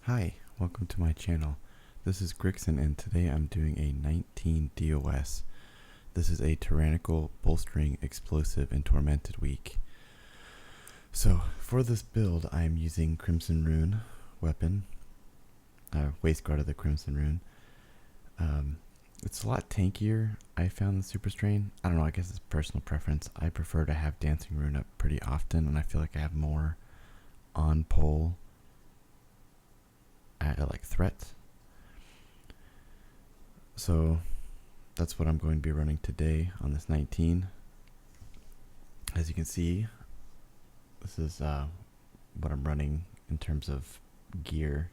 Hi, welcome to my channel. This is Grixon and today I'm doing a 19 DOS. This is a tyrannical, bolstering, explosive, and tormented week. So for this build I am using Crimson Rune weapon, waist guard of the Crimson Rune. It's a lot tankier, I found the Super Strain. I don't know, I guess it's personal preference. I prefer to have Dancing Rune up pretty often and I feel like I have more on pole like threats. So that's what I'm going to be running today on this 19. As you can see, this is what I'm running in terms of gear.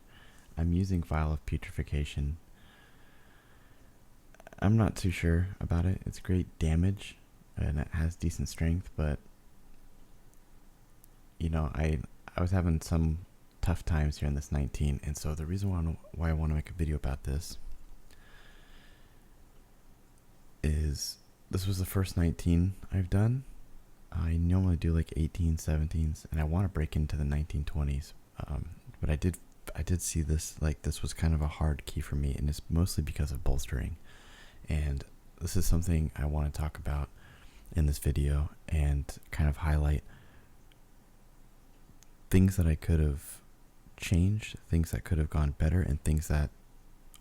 I'm using Vial of Putrefaction. I'm not too sure about it. It's great damage and it has decent strength, but you know, I was having some tough times here in this 19, and so the reason why I want to make a video about this is this was the first 19 I've done. I normally do like 18, 17s, and I want to break into the 1920s, but I did see this, like this was kind of a hard key for me, and it's mostly because of bolstering, and this is something I want to talk about in this video and kind of highlight things that I could have changed, things that could have gone better, and things that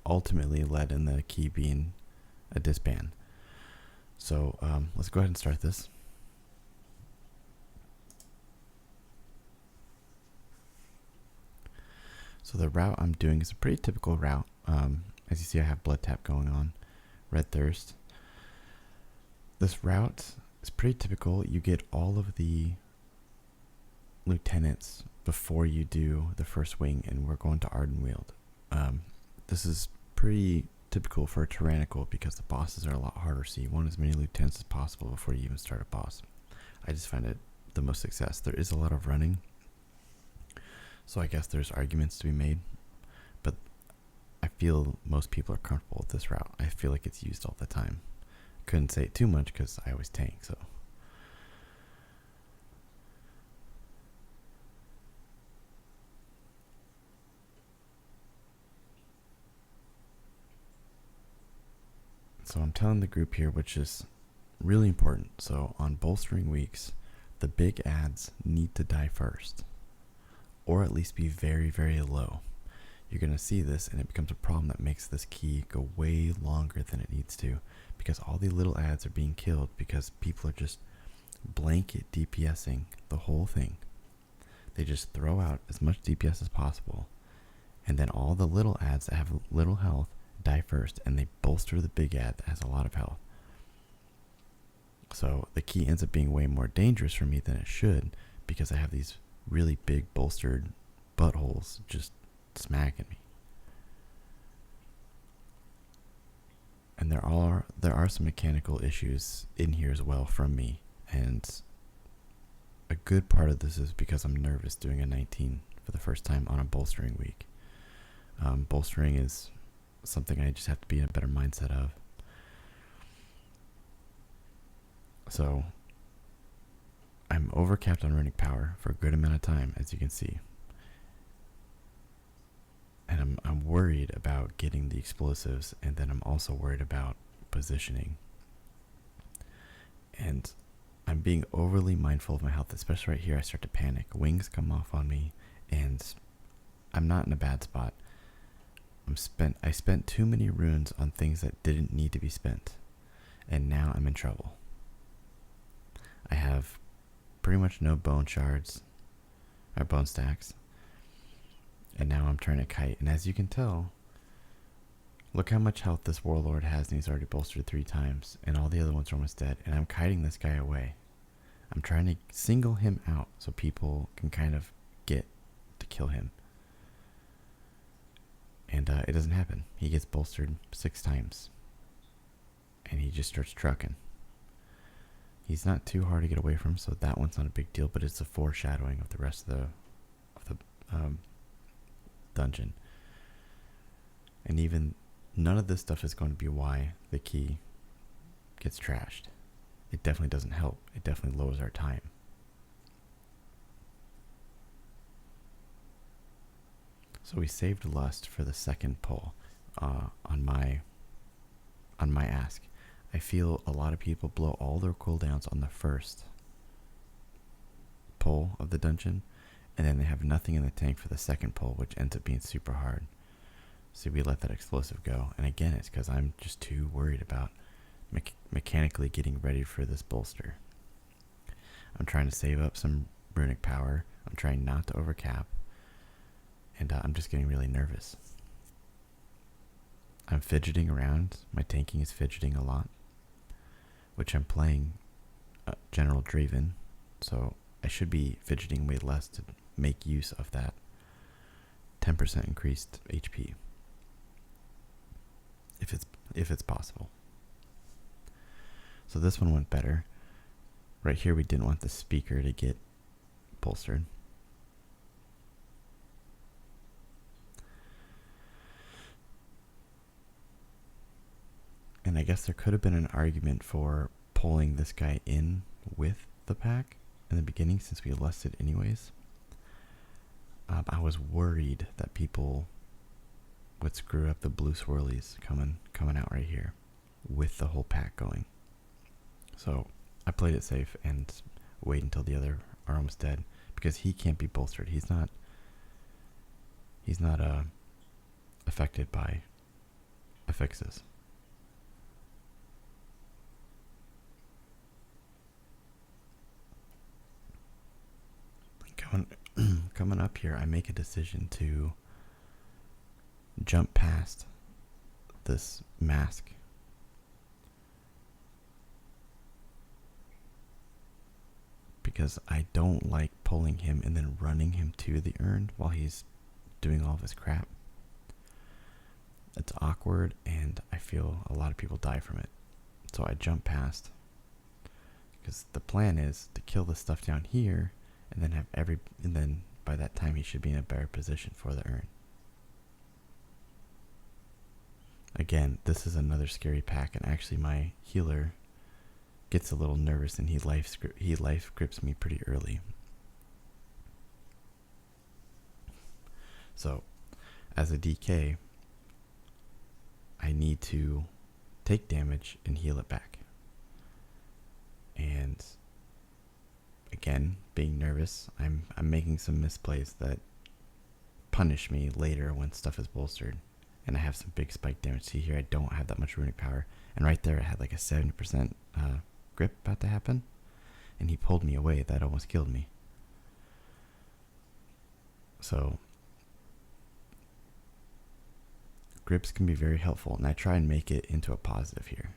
ultimately led in the key being a disban. So let's go ahead and start this. So the route I'm doing is a pretty typical route. As you see, I have blood tap going on, red thirst. This route is pretty typical. You get all of the lieutenants before you do the first wing, and we're going to Ardenweald. This is pretty typical for a tyrannical because the bosses are a lot harder, so you want as many lieutenants as possible before you even start a boss. I just find it the most success. There is a lot of running, so I guess there's arguments to be made, but I feel most people are comfortable with this route. I feel like it's used all the time. Couldn't say it too much because I always tank, so. So I'm telling the group here, which is really important. So on bolstering weeks, the big ads need to die first, or at least be very, very low. You're going to see this, and it becomes a problem that makes this key go way longer than it needs to, because all the little ads are being killed because people are just blanket DPSing the whole thing. They just throw out as much DPS as possible, and then all the little ads that have little health die first, and they bolster the big ad that has a lot of health. So the key ends up being way more dangerous for me than it should, because I have these really big bolstered buttholes just smacking me. And there are some mechanical issues in here as well from me, and a good part of this is because I'm nervous doing a 19 for the first time on a bolstering week. Bolstering is something I just have to be in a better mindset of. So I'm overcapped on runic power for a good amount of time, as you can see, and I'm worried about getting the explosives, and then I'm also worried about positioning, and I'm being overly mindful of my health, especially right here. I start to panic, wings come off on me, and I'm not in a bad spot. I spent too many runes on things that didn't need to be spent, and now I'm in trouble. I have pretty much no bone shards or bone stacks, and now I'm trying to kite. And as you can tell, look how much health this warlord has, and he's already bolstered 3 times, and all the other ones are almost dead, and I'm kiting this guy away. I'm trying to single him out so people can kind of get to kill him. And it doesn't happen. He gets bolstered 6 times. And he just starts trucking. He's not too hard to get away from, so that one's not a big deal, but it's a foreshadowing of the rest of the dungeon. And even none of this stuff is going to be why the key gets trashed. It definitely doesn't help. It definitely lowers our time. So we saved lust for the second pull on my ask. I feel a lot of people blow all their cooldowns on the first pull of the dungeon, and then they have nothing in the tank for the second pull, which ends up being super hard. So we let that explosive go, and again, it's because I'm just too worried about mechanically getting ready for this bolster. I'm trying to save up some runic power. I'm trying not to overcap, and I'm just getting really nervous. I'm fidgeting around. My tanking is fidgeting a lot, which I'm playing General Draven, so I should be fidgeting way less to make use of that 10% increased HP, if it's possible. So this one went better. Right here we didn't want the speaker to get bolstered. And I guess there could have been an argument for pulling this guy in with the pack in the beginning, since we lusted anyways. I was worried that people would screw up the blue swirlies coming out right here with the whole pack going. So I played it safe and wait until the other are almost dead, because he can't be bolstered. He's not affected by affixes. Coming up here, I make a decision to jump past this mask. Because I don't like pulling him and then running him to the urn while he's doing all of his crap. It's awkward, and I feel a lot of people die from it. So I jump past, because the plan is to kill the stuff down here, and then by that time he should be in a better position for the urn. Again, this is another scary pack, and actually my healer gets a little nervous, and he life grips me pretty early. So, as a DK, I need to take damage and heal it back. And again, being nervous, I'm making some misplays that punish me later when stuff is bolstered, and I have some big spike damage. See here, I don't have that much runic power, and right there I had like a 70% grip about to happen, and he pulled me away. That almost killed me. So grips can be very helpful, and I try and make it into a positive here.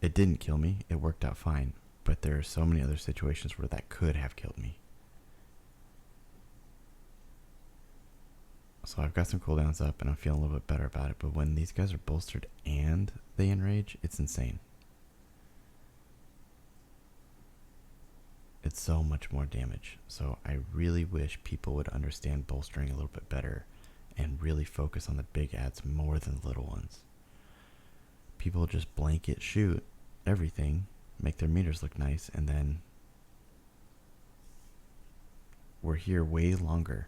It didn't kill me, it worked out fine, but there are so many other situations where that could have killed me. So I've got some cooldowns up, and I'm feeling a little bit better about it, but when these guys are bolstered and they enrage, it's insane. It's so much more damage. So I really wish people would understand bolstering a little bit better and really focus on the big ads more than the little ones. People just blanket shoot everything, make their meters look nice, and then we're here way longer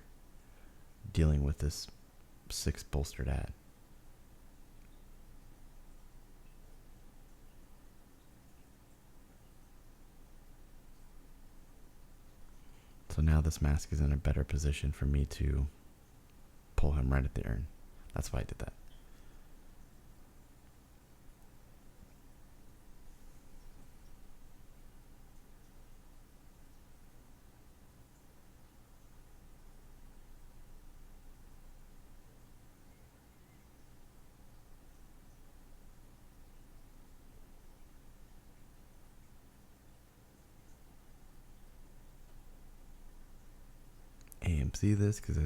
dealing with this 6 bolstered ad. So now this mask is in a better position for me to pull him right at the urn. That's why I did that. AMC this because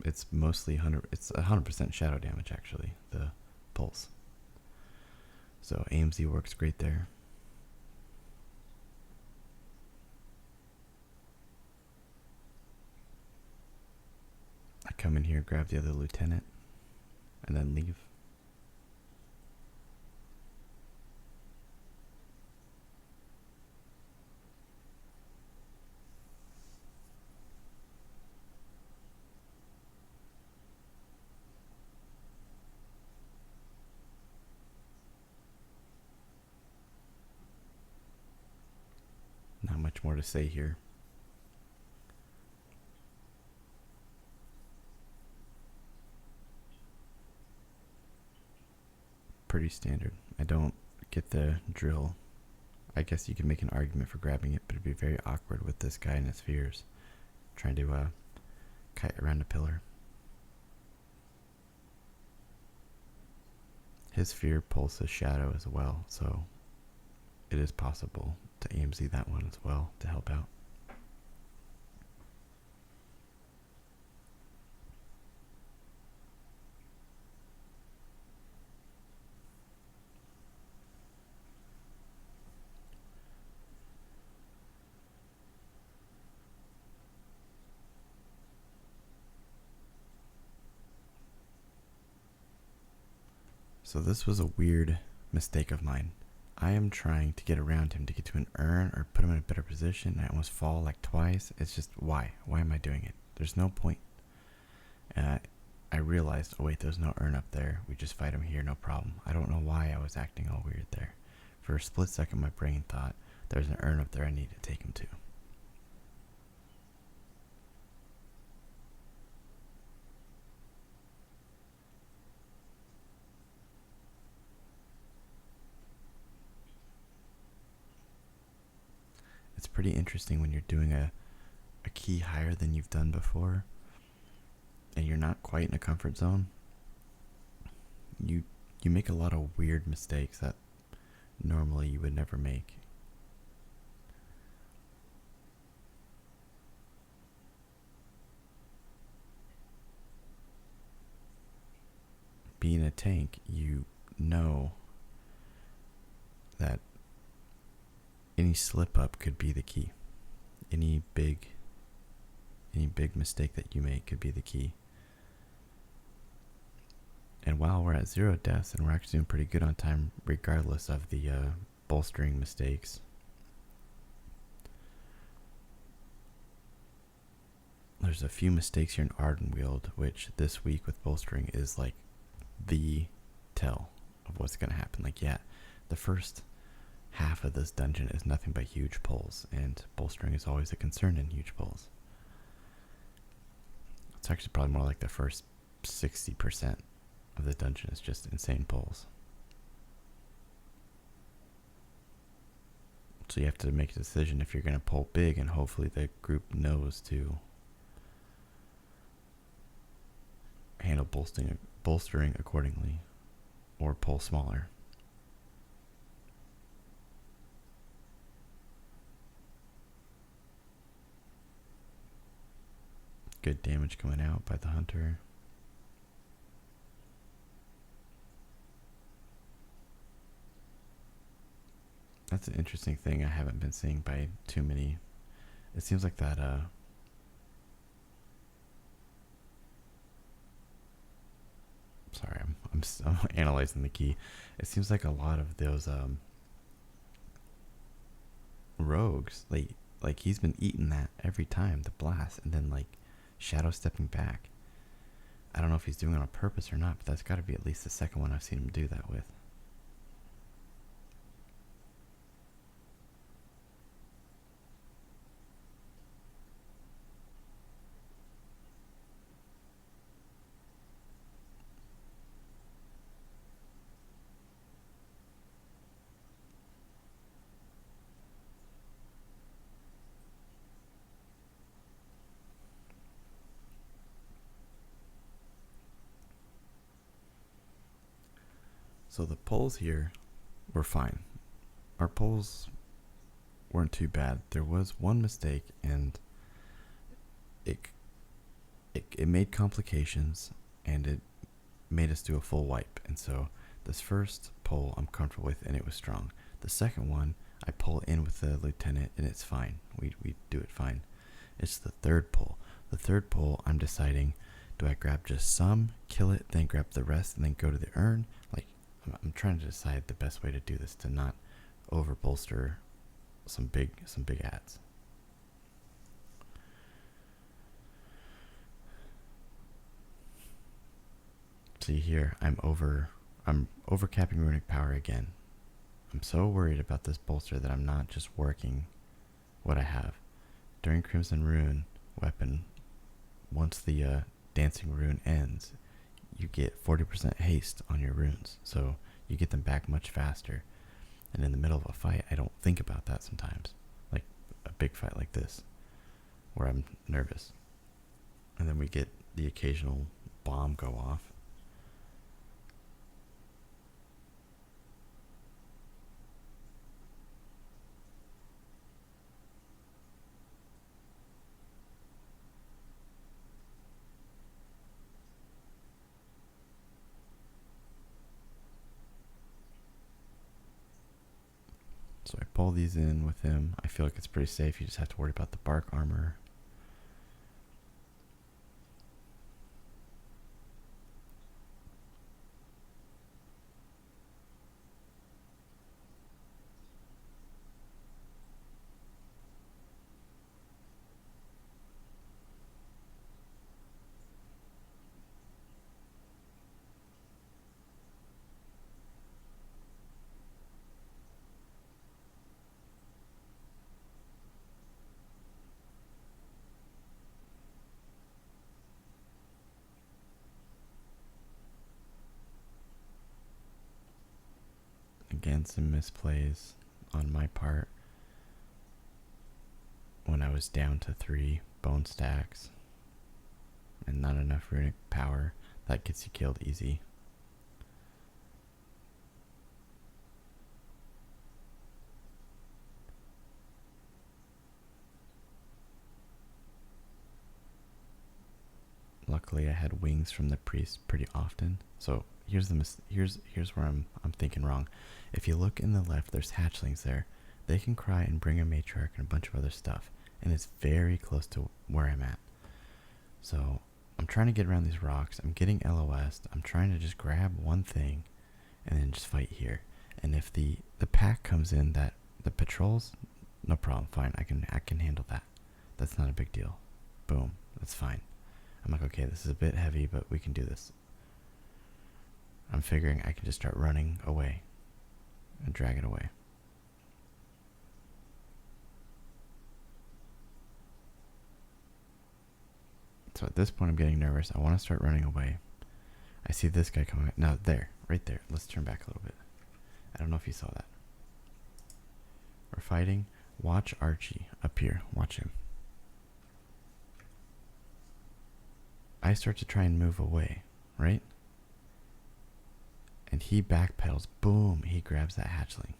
it's mostly 100% shadow damage, actually, the pulse. So AMC works great there. I come in here, grab the other lieutenant, and then leave. much more to say here. Pretty standard. I don't get the drill. I guess you can make an argument for grabbing it, but it'd be very awkward with this guy and his spheres trying to kite around a pillar. His sphere pulls his shadow as well, so it is possible to AMZ that one as well to help out. So this was a weird mistake of mine. I am trying to get around him to get to an urn or put him in a better position, and I almost fall like twice. It's just, why? Why am I doing it? There's no point. And I realized, oh wait, there's no urn up there. We just fight him here, no problem. I don't know why I was acting all weird there. For a split second, my brain thought there's an urn up there I need to take him to. It's pretty interesting when you're doing a key higher than you've done before and you're not quite in a comfort zone. You make a lot of weird mistakes that normally you would never make. Being a tank, you know that any slip up could be the key. Any big mistake that you make could be the key. And while we're at 0 deaths, and we're actually doing pretty good on time regardless of the bolstering mistakes, there's a few mistakes here in Ardenweald, which this week with bolstering is like the tell of what's going to happen. Like, yeah, the first half of this dungeon is nothing but huge pulls, and bolstering is always a concern in huge pulls. It's actually probably more like the first 60% of the dungeon is just insane pulls. So you have to make a decision if you're going to pull big, and hopefully the group knows to handle bolstering accordingly, or pull smaller. Good damage going out by the hunter. That's an interesting thing I haven't been seeing by too many. It seems like that sorry, I'm analyzing the key. It seems like a lot of those rogues, like he's been eating that every time, the blast, and then like shadow stepping back. I don't know if he's doing it on purpose or not, but that's got to be at least the second one I've seen him do that with. So the pulls here were fine. Our pulls weren't too bad. There was one mistake, and it made complications, and it made us do a full wipe. And so this first pull I'm comfortable with, and it was strong. The second one, I pull in with the lieutenant, and it's fine. We do it fine. It's the third pull. The third pull, I'm deciding, do I grab just some, kill it, then grab the rest, and then go to the urn? Like, I'm trying to decide the best way to do this to not over bolster some big ads. See here, I'm over capping runic power again. I'm so worried about this bolster that I'm not just working what I have. During Crimson Rune weapon, once the Dancing Rune ends, you get 40% haste on your runes, so you get them back much faster. And in the middle of a fight, I don't think about that sometimes. Like a big fight like this, where I'm nervous. And then we get the occasional bomb go off. So I pull these in with him. I feel like it's pretty safe. You just have to worry about the bark armor. Again, some misplays on my part when I was down to 3 bone stacks and not enough runic power. That gets you killed easy. Luckily, I had wings from the priest pretty often. So here's where I'm thinking wrong. If you look in the left, there's hatchlings there. They can cry and bring a matriarch and a bunch of other stuff, and it's very close to where I'm at. So I'm trying to get around these rocks. I'm getting LOS. I'm trying to just grab one thing, and then just fight here. And if the pack comes in, that the patrols, no problem, fine. I can handle that. That's not a big deal. Boom, that's fine. I'm like, okay, this is a bit heavy, but we can do this. I'm figuring I can just start running away and drag it away. So at this point, I'm getting nervous. I want to start running away. I see this guy coming. Now, there, right there. Let's turn back a little bit. I don't know if you saw that. We're fighting. Watch Archie up here. Watch him. I start to try and move away, right? And he backpedals. Boom! He grabs that hatchling.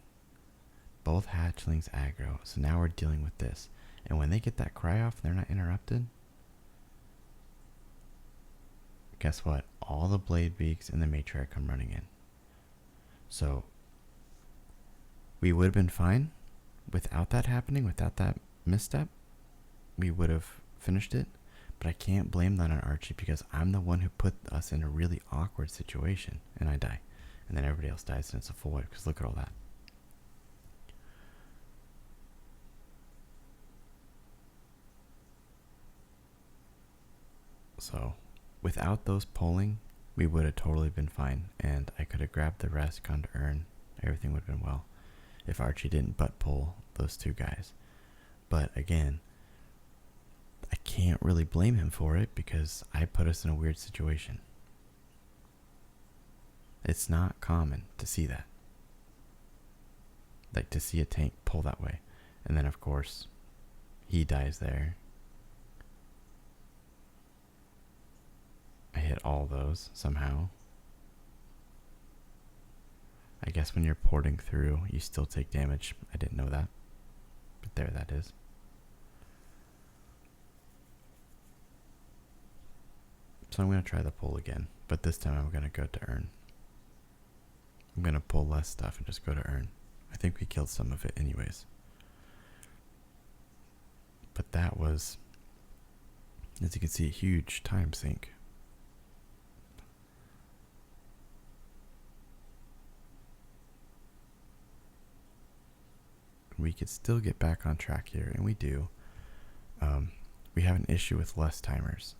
Both hatchlings aggro. So now we're dealing with this. And when they get that cry off, they're not interrupted. Guess what? All the blade beaks and the matriarch come running in. So we would have been fine without that happening, without that misstep. We would have finished it. But I can't blame that on Archie because I'm the one who put us in a really awkward situation, and I die. And then everybody else dies, and it's a full wipe because look at all that. So without those pulling, we would have totally been fine, and I could have grabbed the rest, gone to earn. Everything would have been well if Archie didn't butt pull those 2 guys. But again, I can't really blame him for it because I put us in a weird situation. It's not common to see that. Like to see a tank pull that way. And then of course, he dies there. I hit all those somehow. I guess when you're porting through, you still take damage. I didn't know that. But there that is. So I'm going to try the pull again, but this time I'm going to go to earn. I'm going to pull less stuff and just go to earn. I think we killed some of it anyways. But that was, as you can see, a huge time sink. We could still get back on track here, and we do. We have an issue with less timers.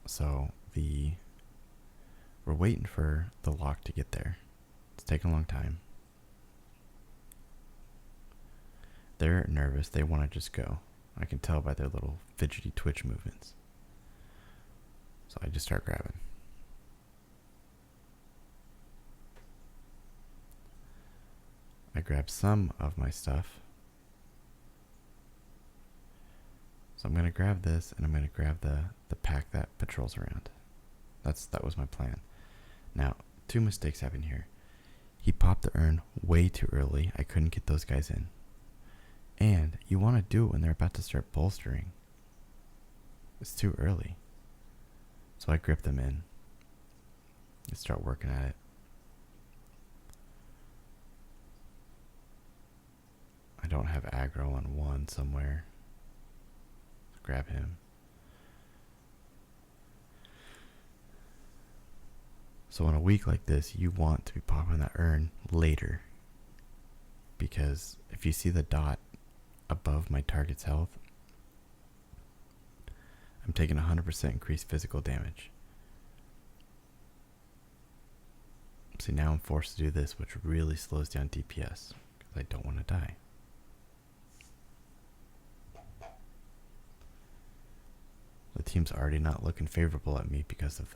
So we're waiting for the lock to get there. It's taking a long time. They're nervous. They want to just go. I can tell by their little fidgety twitch movements. So I just start grabbing. I grab some of my stuff. So I'm going to grab this, and I'm going to grab the pack that patrols around. That was my plan. Now, 2 mistakes happen here. He popped the urn way too early. I couldn't get those guys in. And you want to do it when they're about to start bolstering. It's too early. So I grip them in and start working at it. I don't have aggro on one somewhere. Grab him. So on a week like this, you want to be popping that urn later. Because if you see the dot above my target's health, I'm taking 100% increased physical damage. See, now I'm forced to do this, which really slows down DPS, because I don't want to die. The team's already not looking favorable at me because of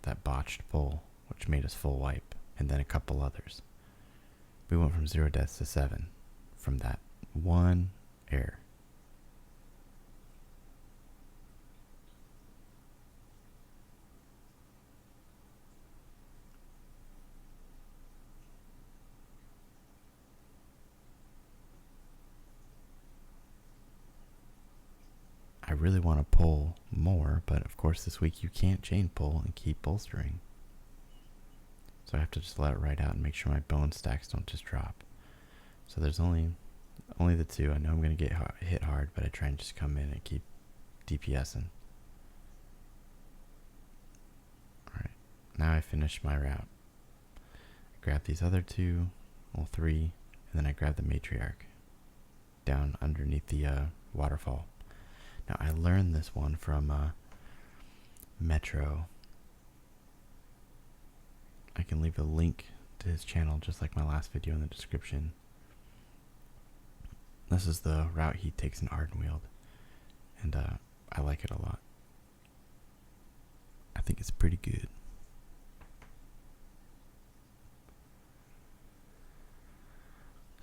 that botched pull, which made us full wipe, and then a couple others. We went from 0 deaths to 7 from that one error. I really want to pull more, but of course this week you can't chain pull and keep bolstering. So I have to just let it ride out and make sure my bone stacks don't just drop. So there's only the 2. I know I'm going to get hit hard, but I try and just come in and keep DPSing. Alright, now I finish my route. I grab these other 2, well 3, and then I grab the matriarch down underneath the waterfall. Now, I learned this one from Metro. I can leave a link to his channel, just like my last video, in the description. This is the route he takes in Ardenweald, and I like it a lot. I think it's pretty good.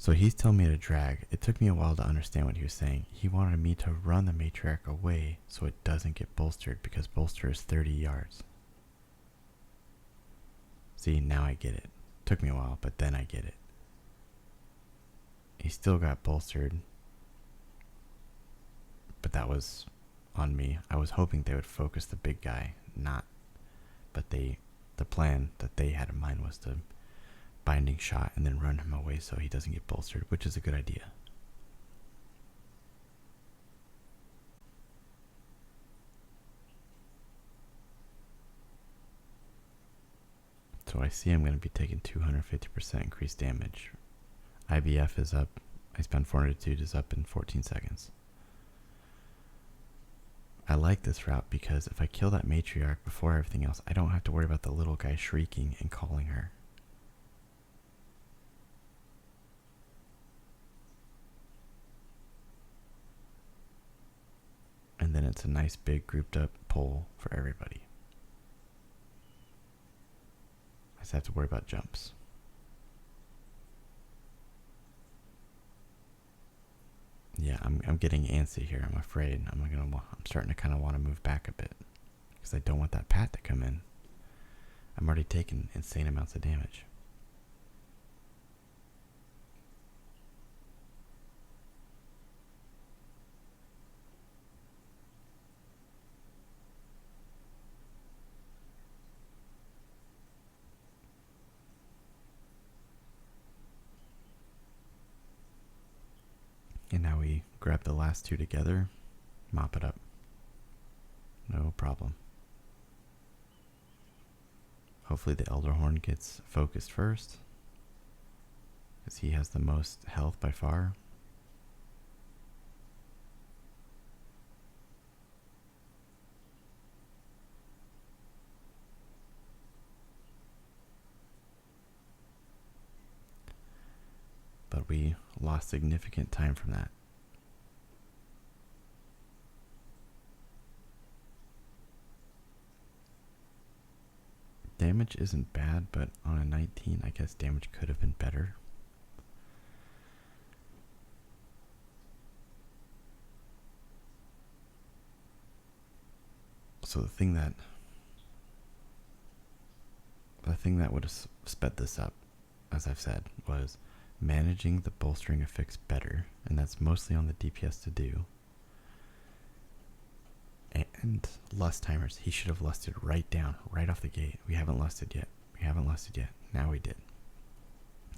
So he's telling me to drag. It took me a while to understand what he was saying. He wanted me to run the matriarch away so it doesn't get bolstered, because bolster is 30 yards. See, now I get it. Took me a while, but then I get it. He still got bolstered, but that was on me. I was hoping they would focus the big guy, but the plan that they had in mind was to binding shot and then run him away so he doesn't get bolstered, which is a good idea. So I see I'm going to be taking 250% increased damage. IBF is up. I spent 402 is up in 14 seconds. I like this route because if I kill that matriarch before everything else, I don't have to worry about the little guy shrieking and calling her. And then it's a nice big grouped up pull for everybody. I just have to worry about jumps. Yeah, I'm getting antsy here. I'm afraid I'm starting to kind of want to move back a bit because I don't want that pat to come in. I'm already taking insane amounts of damage. And now we grab the last 2 together, mop it up. No problem. Hopefully the Elderhorn gets focused first, because he has the most health by far. But we lost significant time from that. Damage isn't bad, but on a 19, I guess damage could have been better. So the thing that would have sped this up, as I've said, was managing the bolstering effects better, and that's mostly on the DPS to do. And lust timers, he should have lusted right down, right off the gate. We haven't lusted yet. Now we did.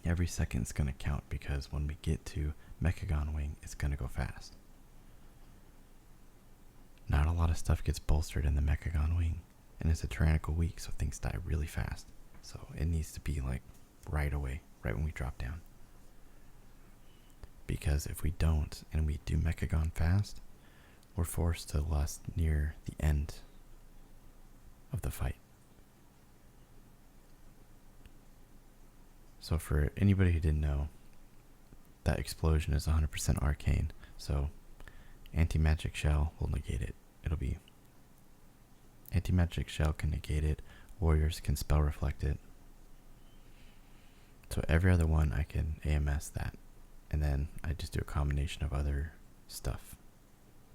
Every second's gonna count, because when we get to Mechagon Wing, it's gonna go fast. Not a lot of stuff gets bolstered in the Mechagon Wing, and it's a tyrannical week, so things die really fast. So it needs to be like right away, right when we drop down. Because if we don't, and we do Mechagon fast, we're forced to lust near the end of the fight. So for anybody who didn't know, that explosion is 100% arcane, so anti-magic shell will negate it. It'll be anti-magic shell can negate it, warriors can spell reflect it. So every other one I can AMS that, and then I just do a combination of other stuff.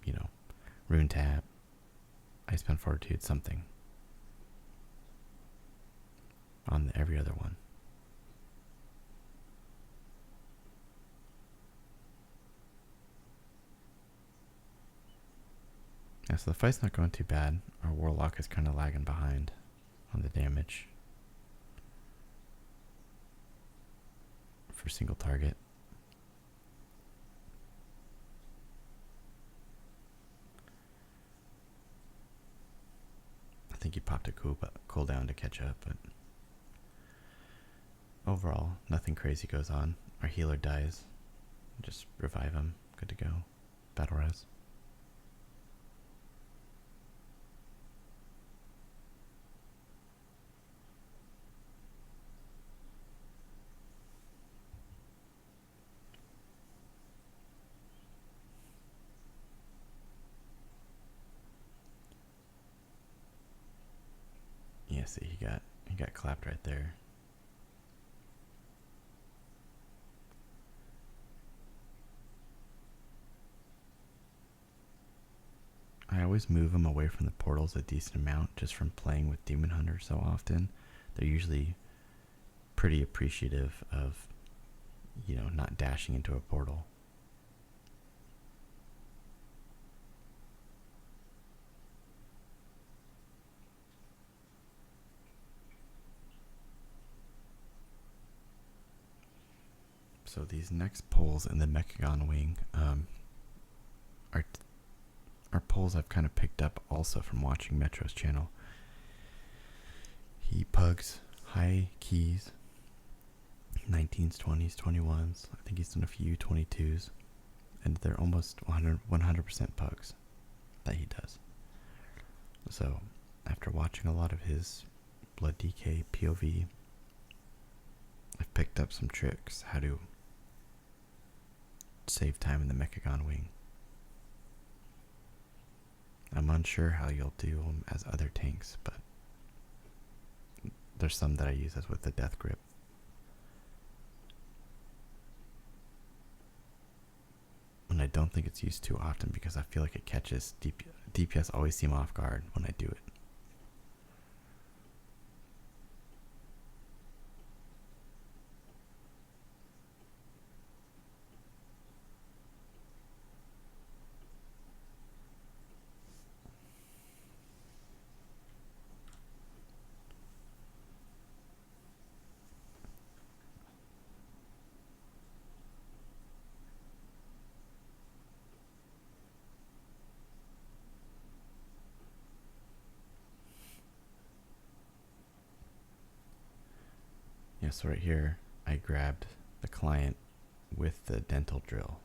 You know, rune tap, Icebound Fortitude, something on every other one. Yeah, so the fight's not going too bad. Our Warlock is kind of lagging behind on the damage for single target. I think he popped a cooldown to catch up, but overall, nothing crazy goes on. Our healer dies. Just revive him. Good to go. Battle res. Yeah, see, he got clapped right there. I always move them away from the portals a decent amount, just from playing with Demon Hunter so often. They're usually pretty appreciative of, not dashing into a portal. So these next pulls in the Mechagon Wing are pulls I've kind of picked up also from watching Metro's channel. He pugs high keys, 19s, 20s, 21s. I think he's done a few 22s, and they're almost 100% pugs that he does. So after watching a lot of his Blood DK POV, I've picked up some tricks how to save time in the Mechagon Wing. I'm unsure how you'll do them as other tanks, but there's some that I use as with the death grip. And I don't think it's used too often because I feel like it catches DPS always seem off guard when I do it. Yeah, so right here, I grabbed the client with the dental drill,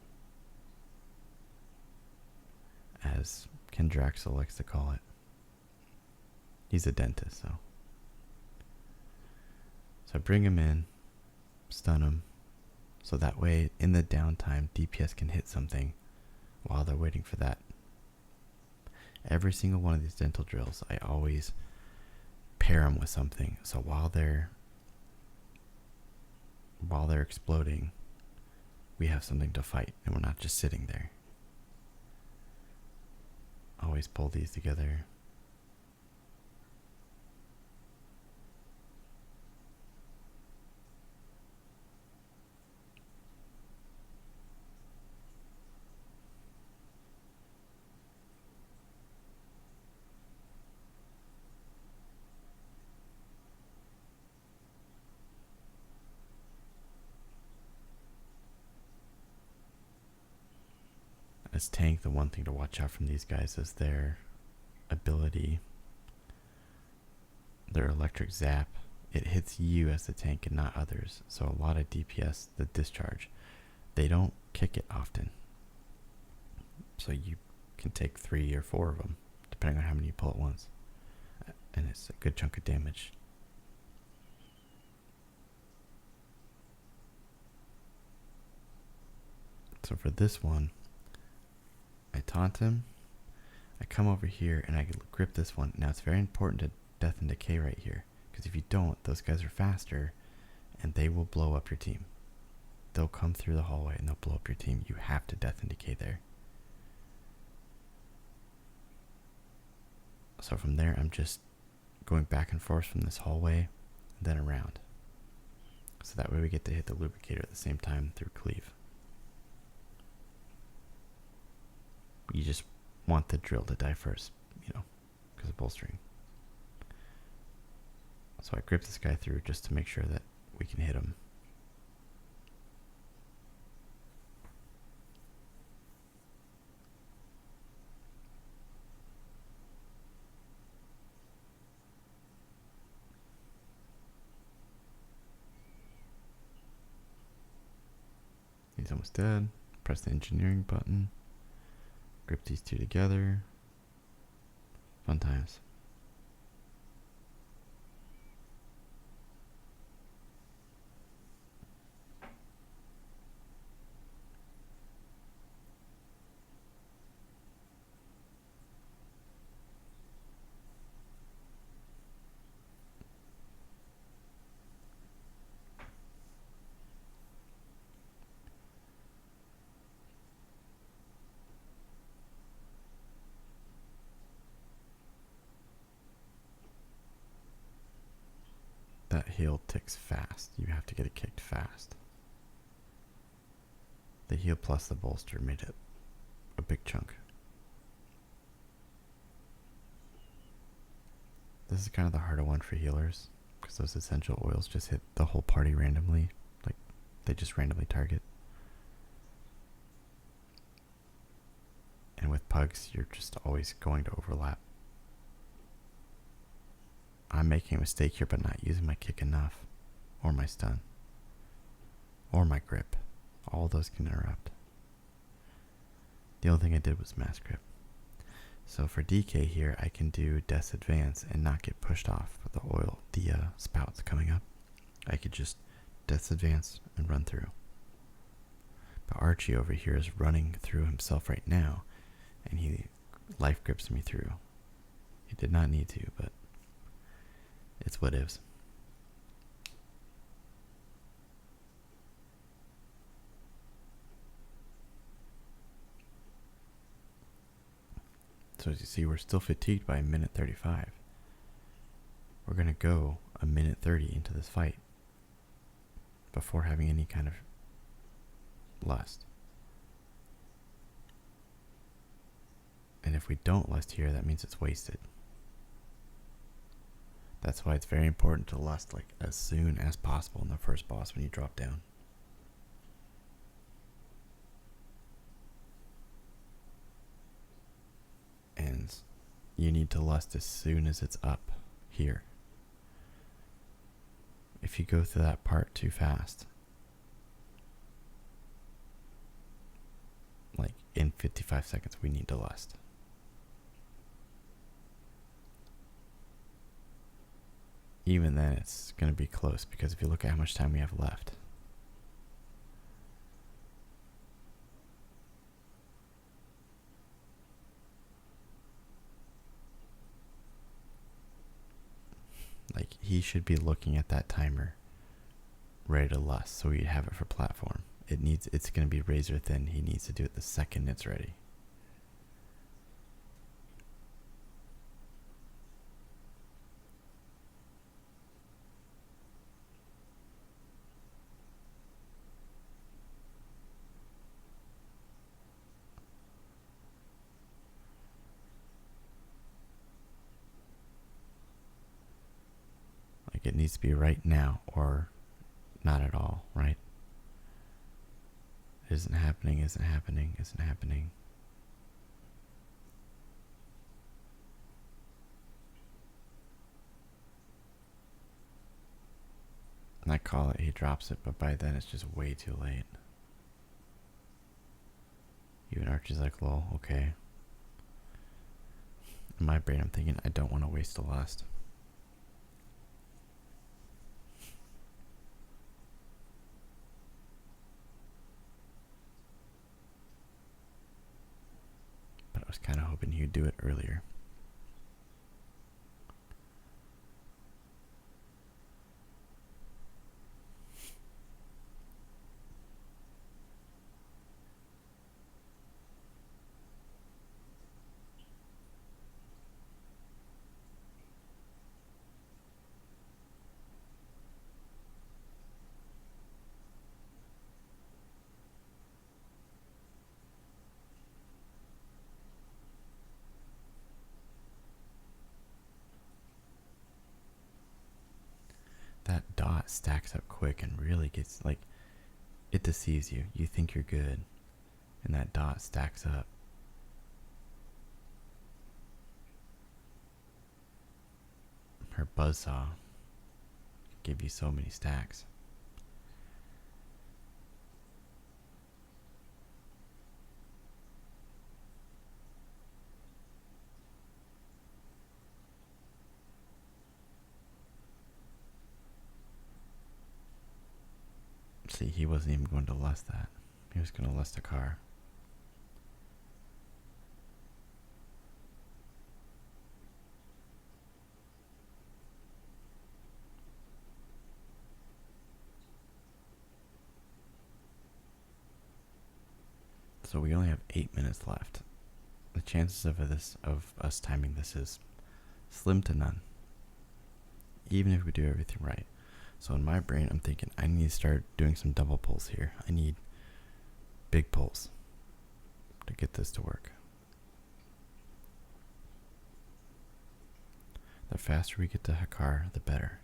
as Ken Draxel likes to call it. He's a dentist, so I bring him in, stun him, So that way, in the downtime, DPS can hit something while they're waiting for that. Every single one of these dental drills, I always pair them with something. So while they're exploding, we have something to fight, and we're not just sitting there. Always pull these together. As tank, the one thing to watch out from these guys is their ability, their electric zap. It hits you as the tank and not others. So a lot of DPS, the discharge, they don't kick it often. So you can take 3 or 4 of them, depending on how many you pull at once. And it's a good chunk of damage. So for this one, I taunt him, I come over here and I grip this one. Now it's very important to death and decay right here, because if you don't, those guys are faster and they will blow up your team. They'll come through the hallway and they'll blow up your team. You have to death and decay there. So from there, I'm just going back and forth from this hallway and then around. So that way we get to hit the lubricator at the same time through cleave. You just want the drill to die first, because of bolstering. So I grip this guy through just to make sure that we can hit him. He's almost dead. Press the engineering button. Grip these two together. Fun times. That heal ticks fast. You have to get it kicked fast. The heal plus the bolster made it a big chunk. This is kind of the harder one for healers, because those essential oils just hit the whole party randomly. Like, they just randomly target. And with pugs, you're just always going to overlap. I'm making a mistake here by not using my kick enough, or my stun, or my grip. All those can interrupt. The only thing I did was mass grip. So for DK here, I can do Death's Advance and not get pushed off with the spouts coming up. I could just Death's Advance and run through. But Archie over here is running through himself right now, and he life grips me through. He did not need to, but it's what is. So as you see, we're still fatigued by 1:35. We're going to go 1:30 into this fight before having any kind of lust. And if we don't lust here, that means it's wasted. That's why it's very important to lust like as soon as possible in the first boss when you drop down. And you need to lust as soon as it's up here. If you go through that part too fast, like in 55 seconds, we need to lust. Even then, it's going to be close, because if you look at how much time we have left, Like, he should be looking at that timer ready to lust, so he'd have it for platform. It's going to be razor thin. He needs to do it the second it's ready. Like, it needs to be right now or not at all, right? It isn't happening, isn't happening, isn't happening. And I call it, he drops it, but by then it's just way too late. Even Archie's like, lol, okay. In my brain, I'm thinking, I don't want to waste a lust. But I was kind of hoping he'd do it earlier. That dot stacks up quick and really gets, like, it deceives you. You think you're good, and that dot stacks up. Her buzzsaw give you so many stacks. See, he wasn't even going to lust that. He was going to lust a car. So we only have 8 minutes left. The chances of us timing this is slim to none, even if we do everything right. So in my brain, I'm thinking I need to start doing some double pulls here. I need big pulls to get this to work. The faster we get to Hakar, the better.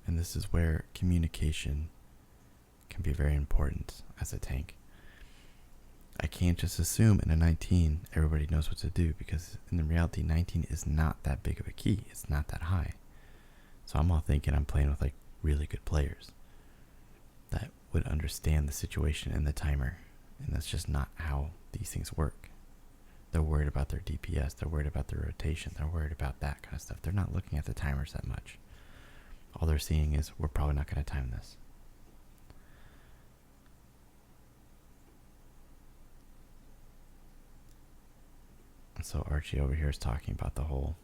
And this is where communication can be very important as a tank. I can't just assume in a 19 everybody knows what to do, because in the reality 19 is not that big of a key. It's not that high. So I'm all thinking I'm playing with like really good players that would understand the situation and the timer, and that's just not how these things work. They're worried about their DPS, they're worried about their rotation, they're worried about that kind of stuff. They're not looking at the timers that much. All they're seeing is, we're probably not going to time this. So Archie over here is talking about the whole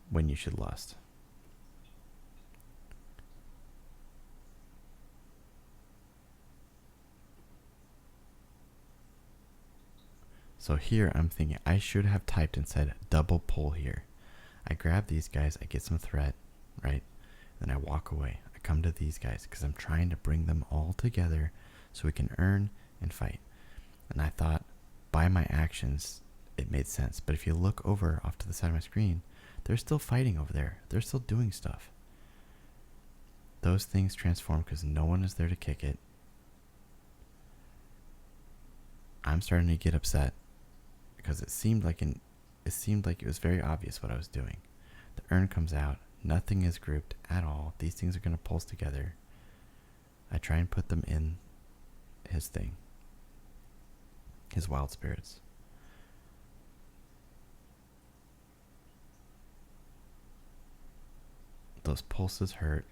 when you should lust. So here I'm thinking I should have typed and said double pull here. I grab these guys, I get some threat, right? Then I walk away. I come to these guys because I'm trying to bring them all together so we can earn and fight. And I thought by my actions it made sense. But if you look over off to the side of my screen, they're still fighting over there. They're still doing stuff. Those things transform because no one is there to kick it. I'm starting to get upset because it seemed like it was very obvious what I was doing. The urn comes out. Nothing is grouped at all. These things are going to pulse together. I try and put them in his thing. His wild spirits. Those pulses hurt.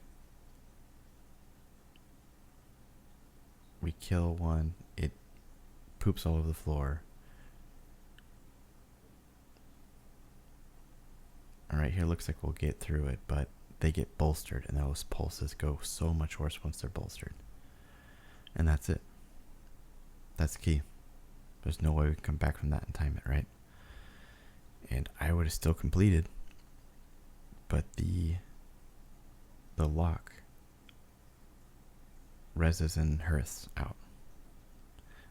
We kill one. It poops all over the floor. right here looks like we'll get through it, but they get bolstered, and those pulses go so much worse once they're bolstered. And that's it. That's the key. There's no way we can come back from that and time it, right? And I would have still completed, but the lock reses and hearths out.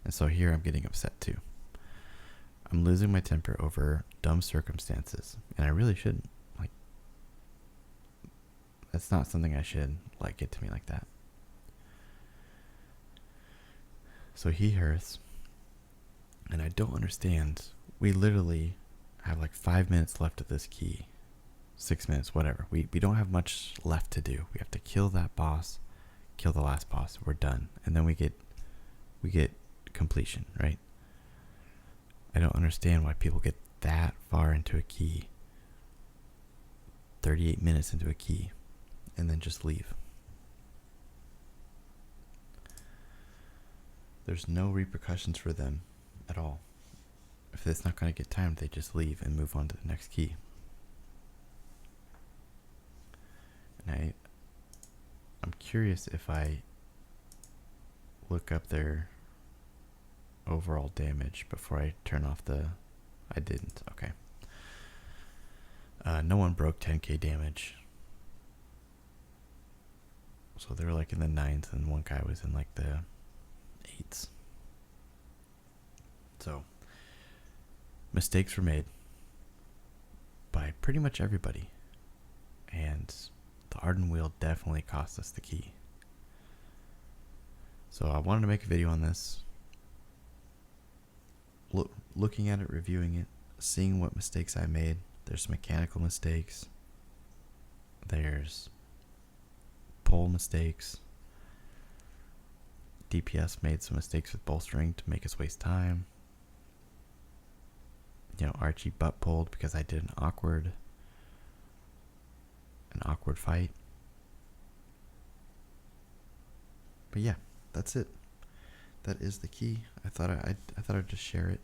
And so here I'm getting upset too. I'm losing my temper over dumb circumstances, and I really shouldn't. Like, that's not something I should let get to me like that. So he hearths, and I don't understand. We literally have like 5 minutes left of this key. 6 minutes, whatever. We don't have much left to do. We have to kill that boss, kill the last boss. We're done. And then we get completion, right? I don't understand why people get that far into a key, 38 minutes into a key, and then just leave. There's no repercussions for them at all. If it's not going to get timed, they just leave and move on to the next key. And I'm curious if I look up their overall damage before I turn off the... I didn't. Okay. No one broke 10k damage. So they were like in the 9s, and one guy was in like the 8s. So mistakes were made by pretty much everybody. And the Arden Wheel definitely cost us the key. So I wanted to make a video on this. Looking at it, reviewing it, seeing what mistakes I made. There's some mechanical mistakes. There's pull mistakes. DPS made some mistakes with bolstering to make us waste time. You know, Archie butt pulled because I did an awkward fight. But yeah, that's it. That is the key. I thought I'd just share it,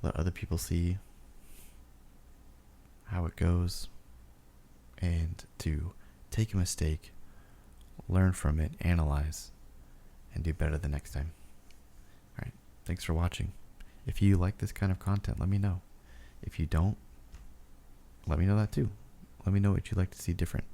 let other people see how it goes, and to take a mistake, learn from it, analyze, and do better the next time. All right, thanks for watching. If you like this kind of content, let me know. If you don't, let me know that too. Let me know what you'd like to see different.